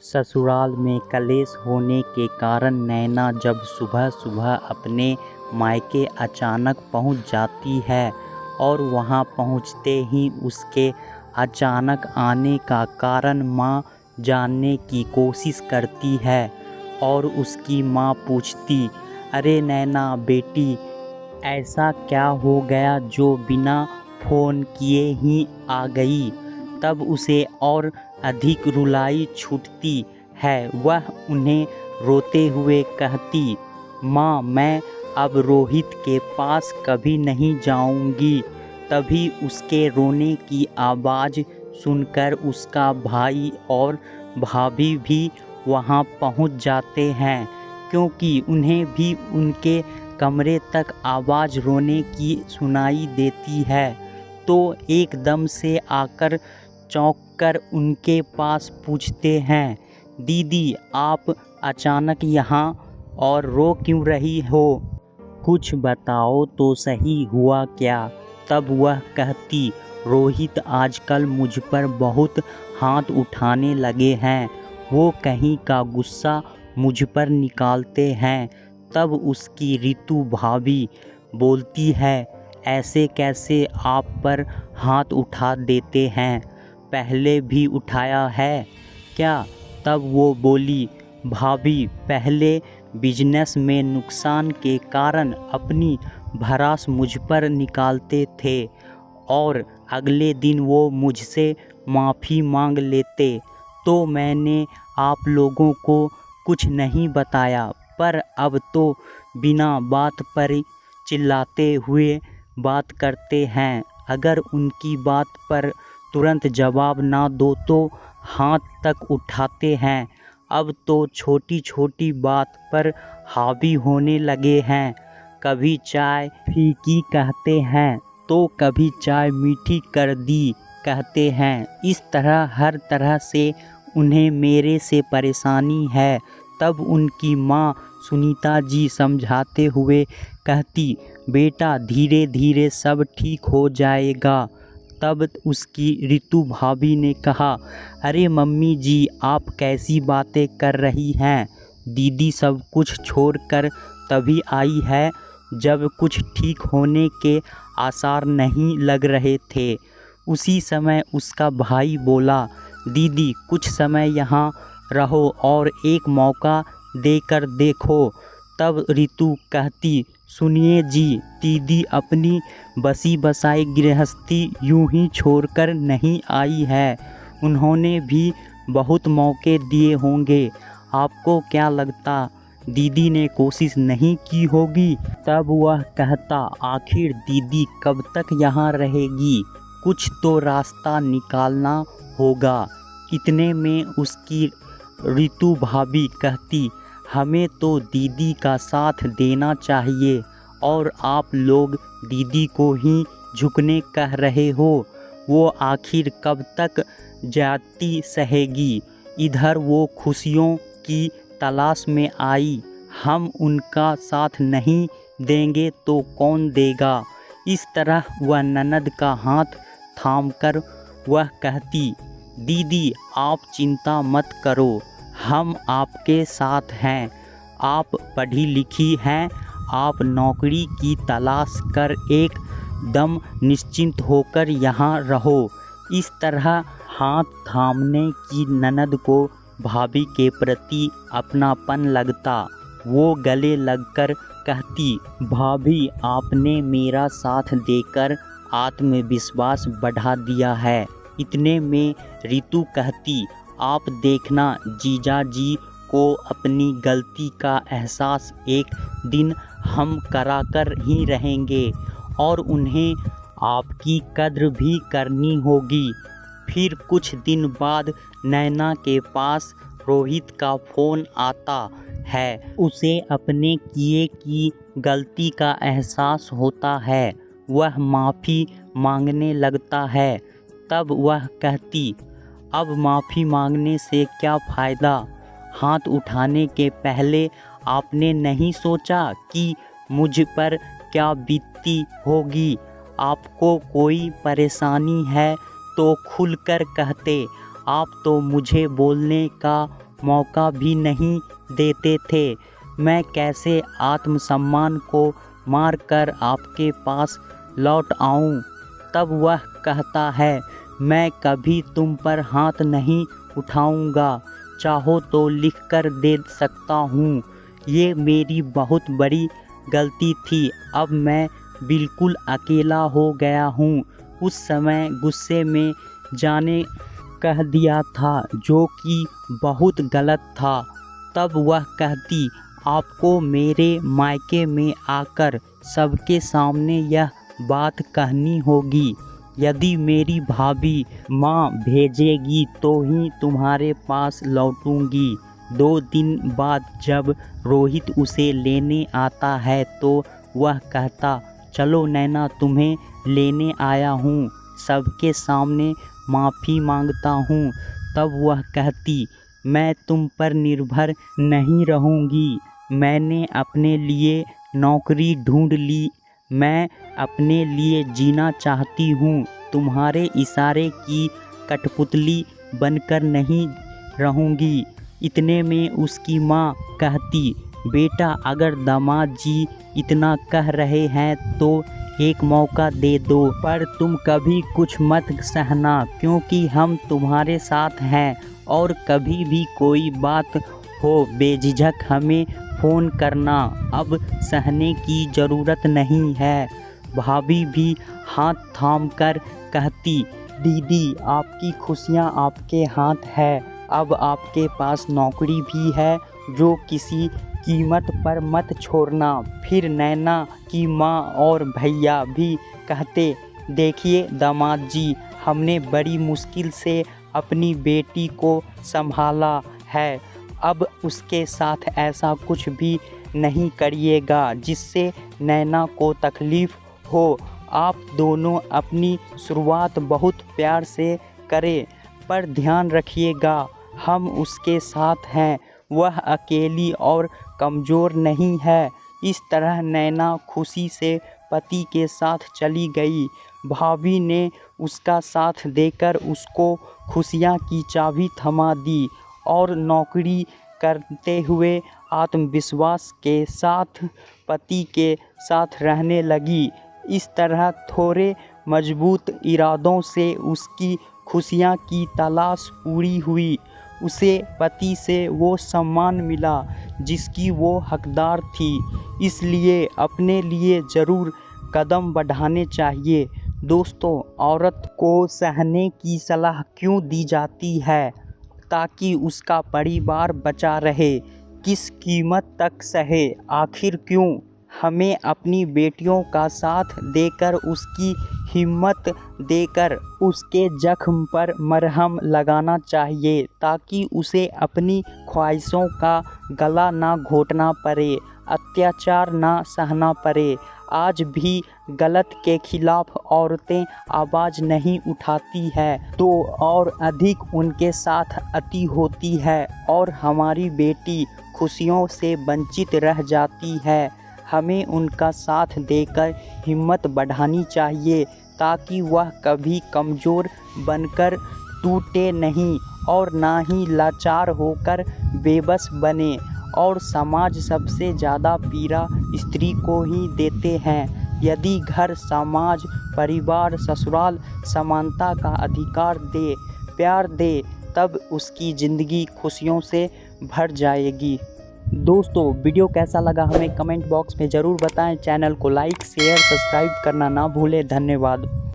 ससुराल में कलेश होने के कारण नैना जब सुबह सुबह अपने मायके अचानक पहुंच जाती है और वहां पहुंचते ही उसके अचानक आने का कारण मां जानने की कोशिश करती है और उसकी मां पूछती, अरे नैना बेटी, ऐसा क्या हो गया जो बिना फ़ोन किए ही आ गई। तब उसे और अधिक रुलाई छूटती है। वह उन्हें रोते हुए कहती, माँ मैं अब रोहित के पास कभी नहीं जाऊंगी। तभी उसके रोने की आवाज़ सुनकर उसका भाई और भाभी भी वहाँ पहुँच जाते हैं, क्योंकि उन्हें भी उनके कमरे तक आवाज़ रोने की सुनाई देती है। तो एकदम से आकर चौंककर उनके पास पूछते हैं, दीदी आप अचानक यहाँ और रो क्यों रही हो? कुछ बताओ तो सही, हुआ क्या? तब वह कहती, रोहित आजकल मुझ पर बहुत हाथ उठाने लगे हैं। वो कहीं का गुस्सा मुझ पर निकालते हैं। तब उसकी रितु भाभी बोलती है, ऐसे कैसे आप पर हाथ उठा देते हैं? पहले भी उठाया है क्या? तब वो बोली, भाभी पहले बिजनेस में नुकसान के कारण अपनी भड़ास मुझ पर निकालते थे और अगले दिन वो मुझसे माफ़ी मांग लेते तो मैंने आप लोगों को कुछ नहीं बताया, पर अब तो बिना बात पर चिल्लाते हुए बात करते हैं। अगर उनकी बात पर तुरंत जवाब ना दो तो हाथ तक उठाते हैं। अब तो छोटी छोटी बात पर हावी होने लगे हैं। कभी चाय फीकी कहते हैं तो कभी चाय मीठी कर दी कहते हैं। इस तरह हर तरह से उन्हें मेरे से परेशानी है। तब उनकी माँ सुनीता जी समझाते हुए कहती, बेटा धीरे धीरे सब ठीक हो जाएगा। तब उसकी रितु भाभी ने कहा, अरे मम्मी जी आप कैसी बातें कर रही हैं? दीदी सब कुछ छोड़कर तभी आई है जब कुछ ठीक होने के आसार नहीं लग रहे थे। उसी समय उसका भाई बोला, दीदी कुछ समय यहाँ रहो और एक मौका देकर देखो। तब रितु कहती, सुनिए जी, दीदी अपनी बसी बसाई गृहस्थी यूं ही छोड़कर नहीं आई है। उन्होंने भी बहुत मौके दिए होंगे। आपको क्या लगता दीदी ने कोशिश नहीं की होगी? तब वह कहता, आखिर दीदी कब तक यहाँ रहेगी? कुछ तो रास्ता निकालना होगा। इतने में उसकी रितु भाभी कहती, हमें तो दीदी का साथ देना चाहिए और आप लोग दीदी को ही झुकने कह रहे हो। वो आखिर कब तक जाती सहेगी? इधर वो खुशियों की तलाश में आई, हम उनका साथ नहीं देंगे तो कौन देगा? इस तरह वह ननद का हाथ थामकर वह कहती, दीदी आप चिंता मत करो, हम आपके साथ हैं। आप पढ़ी लिखी हैं, आप नौकरी की तलाश कर एकदम निश्चिंत होकर यहाँ रहो। इस तरह हाथ थामने की ननद को भाभी के प्रति अपनापन लगता। वो गले लगकर कहती, भाभी आपने मेरा साथ देकर आत्मविश्वास बढ़ा दिया है। इतने में रितु कहती, आप देखना जीजा जी को अपनी गलती का एहसास एक दिन हम कराकर ही रहेंगे और उन्हें आपकी कद्र भी करनी होगी। फिर कुछ दिन बाद नैना के पास रोहित का फ़ोन आता है। उसे अपने किए की गलती का एहसास होता है। वह माफ़ी मांगने लगता है। तब वह कहती, अब माफ़ी मांगने से क्या फ़ायदा? हाथ उठाने के पहले आपने नहीं सोचा कि मुझ पर क्या बीतती होगी? आपको कोई परेशानी है तो खुलकर कहते। आप तो मुझे बोलने का मौका भी नहीं देते थे। मैं कैसे आत्मसम्मान को मारकर आपके पास लौट आऊं? तब वह कहता है, मैं कभी तुम पर हाथ नहीं उठाऊंगा, चाहो तो लिख कर दे सकता हूँ। ये मेरी बहुत बड़ी गलती थी। अब मैं बिल्कुल अकेला हो गया हूँ। उस समय गुस्से में जाने कह दिया था, जो कि बहुत गलत था। तब वह कहती, आपको मेरे मायके में आकर सबके सामने यह बात कहनी होगी। यदि मेरी भाभी माँ भेजेगी तो ही तुम्हारे पास लौटूंगी। 2 दिन बाद जब रोहित उसे लेने आता है तो वह कहता, चलो नैना, तुम्हें लेने आया हूँ, सबके सामने माफ़ी मांगता हूँ। तब वह कहती, मैं तुम पर निर्भर नहीं रहूँगी। मैंने अपने लिए नौकरी ढूंढ ली। मैं अपने लिए जीना चाहती हूँ। तुम्हारे इशारे की कठपुतली बनकर नहीं रहूँगी। इतने में उसकी माँ कहती, बेटा, अगर दामाद जी इतना कह रहे हैं तो एक मौका दे दो, पर तुम कभी कुछ मत सहना, क्योंकि हम तुम्हारे साथ हैं। और कभी भी कोई बात हो बेझिझक हमें फ़ोन करना। अब सहने की ज़रूरत नहीं है। भाभी भी हाथ थामकर कहती, दीदी, आपकी खुशियाँ आपके हाथ है। अब आपके पास नौकरी भी है, जो किसी कीमत पर मत छोड़ना। फिर नैना की माँ और भैया भी कहते, देखिए दामाद जी, हमने बड़ी मुश्किल से अपनी बेटी को संभाला है। अब उसके साथ ऐसा कुछ भी नहीं करिएगा जिससे नैना को तकलीफ़ हो। आप दोनों अपनी शुरुआत बहुत प्यार से करें, पर ध्यान रखिएगा, हम उसके साथ हैं। वह अकेली और कमज़ोर नहीं है। इस तरह नैना खुशी से पति के साथ चली गई। भाभी ने उसका साथ देकर उसको खुशियाँ की चाबी थमा दी और नौकरी करते हुए आत्मविश्वास के साथ पति के साथ रहने लगी। इस तरह थोड़े मजबूत इरादों से उसकी खुशियाँ की तलाश पूरी हुई। उसे पति से वो सम्मान मिला जिसकी वो हकदार थी। इसलिए अपने लिए ज़रूर कदम बढ़ाने चाहिए। दोस्तों, औरत को सहने की सलाह क्यों दी जाती है? ताकि उसका परिवार बचा रहे। किस कीमत तक सहे? आखिर क्यों? हमें अपनी बेटियों का साथ देकर, उसकी हिम्मत देकर उसके जख्म पर मरहम लगाना चाहिए, ताकि उसे अपनी ख्वाहिशों का गला ना घोटना पड़े, अत्याचार ना सहना पड़े। आज भी गलत के खिलाफ औरतें आवाज़ नहीं उठाती है तो और अधिक उनके साथ अति होती है और हमारी बेटी खुशियों से वंचित रह जाती है। हमें उनका साथ देकर हिम्मत बढ़ानी चाहिए, ताकि वह कभी कमज़ोर बनकर टूटे नहीं और ना ही लाचार होकर बेबस बने। और समाज सबसे ज़्यादा पीड़ा स्त्री को ही देते हैं। यदि घर, समाज, परिवार, ससुराल समानता का अधिकार दे, प्यार दे, तब उसकी ज़िंदगी खुशियों से भर जाएगी। दोस्तों, वीडियो कैसा लगा हमें कमेंट बॉक्स में ज़रूर बताएं। चैनल को लाइक, शेयर, सब्सक्राइब करना ना भूलें। धन्यवाद।